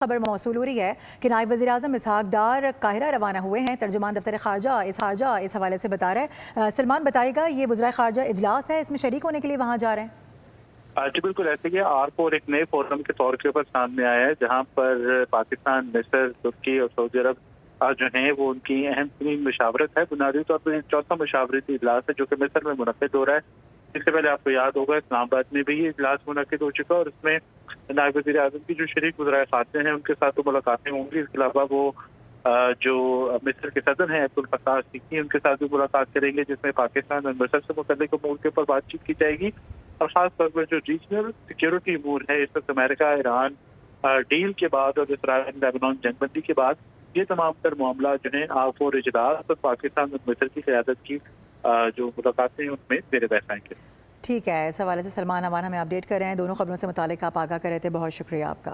खबर मौसूल हो रही है कि नायब वज़ीर-ए-आज़म इसहाक डार काहिरा रवाना हुए हैं। तर्जुमान दफ्तर ख़ारजा इसहारजा इस हवाले से बता रहे हैं। सलमान बताएगा, ये वज़ीर ख़ारजा इजलास है, इसमें शरीक होने के लिए वहाँ जा रहे हैं? जी बिल्कुल, ऐसे कि R4 एक नए फोरम के तौर के ऊपर सामने आया है, जहाँ पर पाकिस्तान, मिस्र, तुर्की और सऊदी अरब जो हैं वो उनकी अहम तरीन मुशावरत है। बुनियादी तौर पर चौथा मुशावरती इजलास है जो कि मिस्र में मुनक़िद हो रहा है। इससे पहले आपको याद होगा इस्लामाबाद में भी ये इजलास मुनक़िद हो चुका है और इसमें नायब वज़ीर-ए-आज़म की जो शरीक वज़राए ख़ारजा हैं उनके साथ तो मुलाकातें होंगी। इसके अलावा वो जो मिस्र के सदर हैं अब्दुल फत्ताह अल-सीसी, उनके साथ भी मुलाकात करेंगे, जिसमें पाकिस्तान और मिस्र से मुतल्लिक़ अमूर के ऊपर बातचीत की जाएगी। और ख़ास तौर पर जो रीजनल सिक्योरिटी अमूर है, इस वक्त अमेरिका ईरान डील के बाद और इसराइल लेबनान जंगबंदी के बाद ये तमाम तर मामला जो है R4 इजलास और पाकिस्तान और मिस्र की क़यादत की जो मुलाकातें हैं उनमें ज़ेर बहस आएंगे। ठीक है, इस हवाले से सलमान अमान हमें अपडेट कर रहे हैं। दोनों खबरों से मुतालिक आप आगाह कर रहे थे, बहुत शुक्रिया आपका।